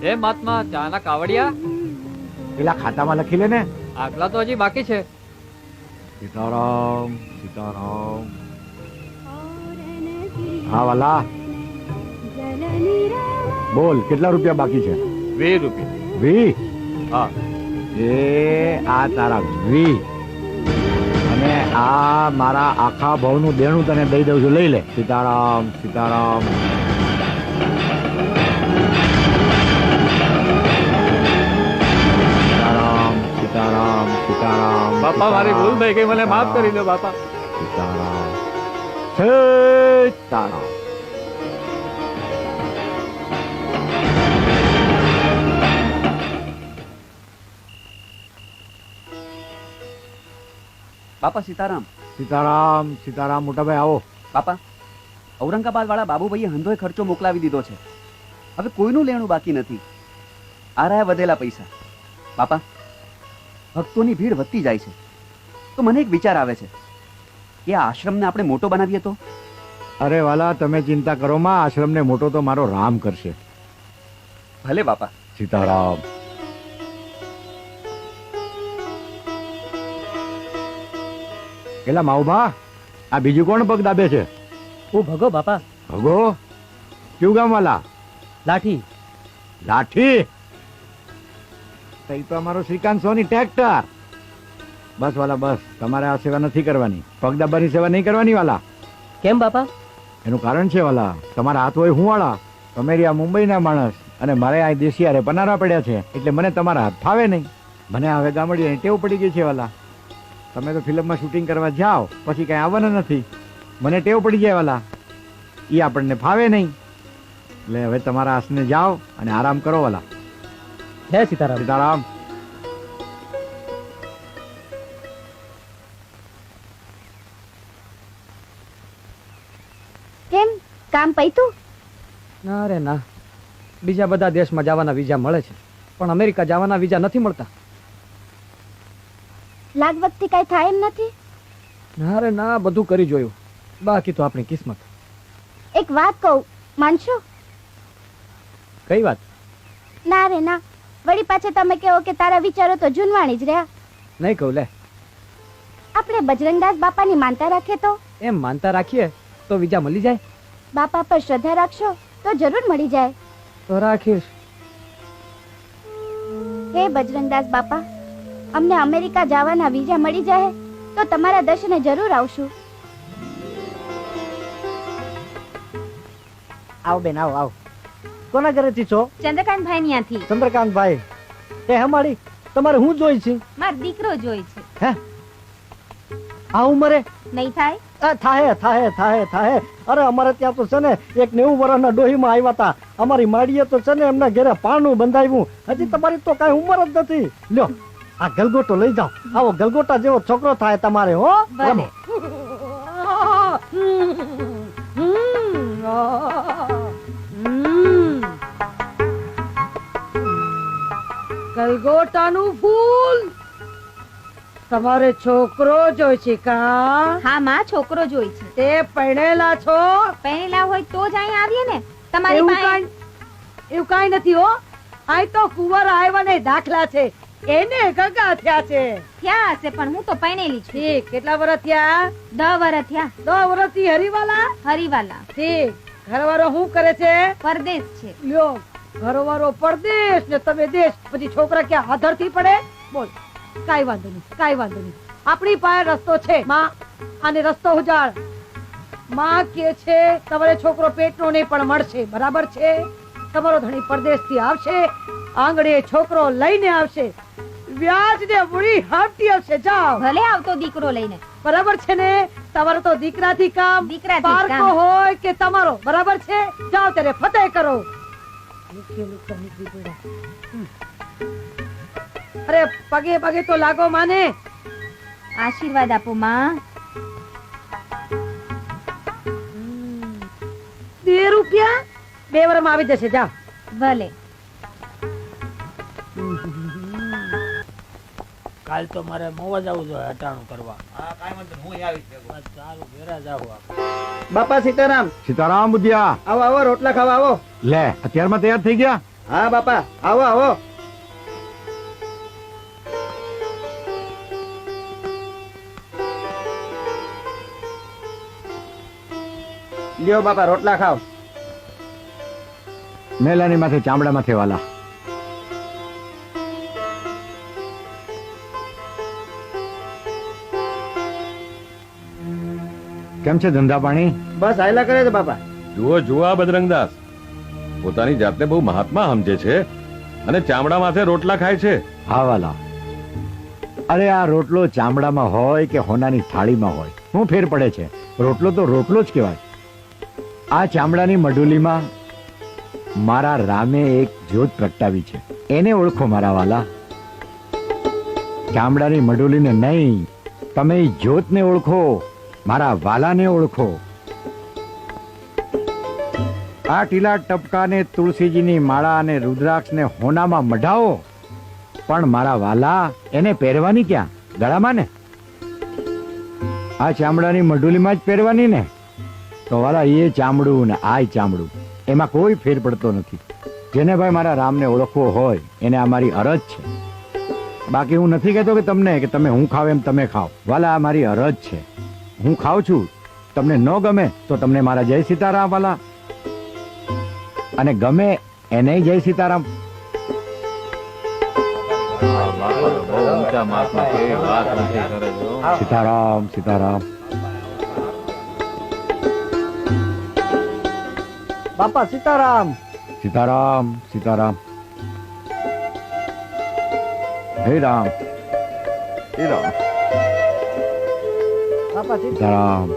એ મહાત્મા ચાના કાવડિયા પેલા ખાતામાં લખી લે ને. આગલા તો હજી બાકી છે. સીતારામ સીતારામ. હા વાલા બોલ, કેટલા રૂપિયા બાકી છે? 20 રૂપિયા. 20? હા. એ આ તારા 20 અને આ મારા આખા ભાવનું દેણું તને દઈ દઉં છું, લઈ લે. સીતારામ સીતારામ. સીતારામ સીતારામ સીતારામ. બાપા મારી ભૂલ થઈ ગઈ, મને માફ કરી દો બાપા. સીતારામ સીતારામ. બાપા સીતારામ. સીતારામ સીતારામ. મોટાભાઈ આવો. બાપા, ઔરંગાબાદ વાળા બાબુભાઈએ હંધોય ખર્ચો મોકલાવી દીધો છે. હવે કોઈનું લેણું બાકી નથી. આ રહ્યા વધેલા પૈસા. બાપા, ભક્તોની ભીડ વધતી જાય છે, તો મને એક વિચાર આવે છે કે આ આશ્રમને આપણે મોટો બનાવીએ તો. અરે વાલા, તમે ચિંતા કરો માં, આશ્રમને મોટો તો મારો રામ કરશે. ભલે બાપા. સીતારામ. પેલા માઉભા, આ બીજું કોણ પગ દાબે છે? હું ભગો બાપા. ભગો? કયું ગામ વાલા? લાઠી. લાઠી? તો અમારો શ્રીકાંત સોની ટ્રેક્ટર. બસ વાલા બસ, તમારે આ સેવા નથી કરવાની, પગ દાબાની સેવા નહીં કરવાની વાલા. કેમ બાપા? એનું કારણ છે વાલા, તમારા હાથ હોય હું વાળા. તમે રહ્યા મુંબઈના માણસ અને મારે આ દેશિયારે પનારા પડ્યા છે, એટલે મને તમારા હાથ ફાવે નહીં. મને હવે ગામડીની ટેવ પડી ગઈ છે વાલા. તમે તો ફિલ્મમાં શૂટિંગ કરવા જાઓ પછી કઈ આવવાના નથી. મને ટેવ પડી જાય વાલા, એ આપણને ફાવે નહીં. એટલે હવે તમારા હાથને જાઓ અને આરામ કરો વાલા. જય સીતારામ. સીતારામ. કેમ, કામ પૈતું? ના રે ના, બીજા બધા દેશમાં જવાના વિઝા મળે છે, પણ અમેરિકા જવાના વિઝા નથી મળતા. લાગ વખતે કઈ થાય એમ નથી? ના રે ના, બધું કરી જોયું, બાકી તો આપણી કિસ્મત. એક વાત કહું, માનશો? કઈ વાત? ના રે ના, વળી પાછા તમે કહો કે તારા વિચારો તો જૂનવાણી જ રહ્યા. નહીં કહું લે. આપણે બજરંગદાસ બાપાની માનતા રાખીએ તો? એમ માનતા રાખીએ તો વિઝા મળી જાય. બાપા પર શ્રદ્ધા રાખશો તો જરૂર મળી જાય. તો રાખીશ. હે બજરંગદાસ બાપા, અમને અમેરિકા જવાના વિઝા મળી જાય તો તમારા દર્શને જરૂર આવશું. આવો બેન, આવો આવો. કોના ઘરેથી છો? ચંદ્રકાંતભાઈ ત્યાંથી. ચંદ્રકાંતભાઈ. એ હમાડી, તમારે હું જોઈ છે? મારો દીકરો જોઈ છે. હે, આ ઉંમરે? નહીં થાય? થાહે થાહે થાહે થાહે. અરે અમારે ત્યાં તો છે ને એક 90 વર્ષના ડોહીમાં આવ્યા હતા. અમારી માડીએ તો છે ને એમના ઘરે પાણું બંધાવ્યું. હજી તમારી તો કઈ ઉંમર જ નથી. લ્યો આ ગલગોટો લઈ જાઓ. આવો ગલગોટા જેવો છોકરો થાય તમારે. હો ભલે. ગલગોટાનું ફૂલ તમારે છોકરો જોઈ છે કા? હા માં, છોકરો જોઈ છે. તે પરણેલા છો? પહેરેલા હોય તો જ અહીં આવીએ ને. તમારી એવું પાસે એવું કાઈ નથી હો. આ તો કુંવર આવ્યાને દાખલા છે, એને ગગા થયા છે. થયા હશે, પણ હું તો પહેરેલી છું. ઠીક. કેટલા વર્ષ થયા? 10 વર્ષ થયા. 10 વર્ષથી હરીવાલા? હરીવાલા. ઠીક. ઘરવાળો શું કરે છે? પરદેશ છે. લ્યો, ઘરવાળો પરદેશ ને તમે દેશ, પછી છોકરા ક્યાં આધર થી પડે? બોલ. કાઈ વાંધો નહીં, કાઈ વાંધો નહીં. આપણી પાસે રસ્તો છે માં, આને રસ્તો ઉજાડ. માં કે છે તમારે છોકરો પેટનો નહીં પણ મળશે. બરાબર છે? તમારો ધણી પરદેશ થી આવશે, આંગણે છોકરો લઈને આવશે, વ્યાજ ને મૂડી હાંફતી આવશે. જાઓ. ભલે આવતો દીકરો લઈને. બરાબર છે ને? તમારો તો દીકરાથી કામ, દીકરાથી પારકો કામ. હોય કે તમારો. બરાબર છે? જાઓ ત્યારે ફતેહ કરો. અરે પગે પગે તો લાગો માને. આશીર્વાદ આપો માં. 2 રૂપિયા 2 વર્ષમાં આવી જશે. જાઓ. ભલે. કાલ તો મારે મોવા જવું જોઈએ હટાણું કરવા. હા કાઈ વાંધો નહીં, હું આવીશ. સારું, ઘરે જાવ. બાપા સીતારામ. સીતારામ બુધિયા. આવો આવો, રોટલા ખાવા આવો. લે, અત્યારમાં તૈયાર થઈ ગયા? હા બાપા, આવો આવો. લ્યો બાપા, રોટલા ખાવ. મેલાની માથે ચામડા માથે વાલા. કેમ છે ધંધા પાણી? બસ આયલા કરે છે બાપા. જુઓ જુઓ આ બજરંગદાસ પોતાની જાતને બહુ મહાત્મા સમજે છે અને ચામડા માથે રોટલા ખાય છે. હા વાલા, અરે આ રોટલો ચામડામાં હોય કે હોનાની થાળીમાં હોય, શું ફેર પડે છે? રોટલો તો રોટલો જ કહેવાય. આ ચામડાની મઢુલીમાં મારા રામે એક જ્યોત પ્રગટાવી છે, એને ઓળખો મારા વાલા. ચામડાની મઢુલીને નહીં, તમે ઈ જ્યોતને ઓળખો, મારા વાલાને ઓળખો. આ ટીલા ટપકાને તુલસીજીની માળા અને રુદ્રાક્ષને હોનામાં મઢાવો, પણ મારા વાલા એને પહેરવાની ક્યાં? ગળામાં ને. આ ચામડાની મઢુલીમાં જ પહેરવાની ને. તો વાલા એ ચામડું ને આ ચામડું, એમાં કોઈ ફેર પડતો નથી. જેને ભાઈ મારા રામને ઓળખવો હોય એને આ મારી અરજ છે. બાકી હું નથી કહેતો કે તમને કે તમે હું ખાવ એમ તમે ખાઓ. વાલા આ મારી અરજ છે. હું ખાઉં છું, તમને ન ગમે તો તમને મારા જય સીતારામ વાલા, અને ગમે એને જય સીતારામ. બહુ ઊંચા માપમાં કેવી વાત નથી કરે છે, હો. સીતારામ સીતારામ. બાપા સીતારામ. સીતારામ સીતારામ. હે રામ હે રામ. બાપા સીતારામ.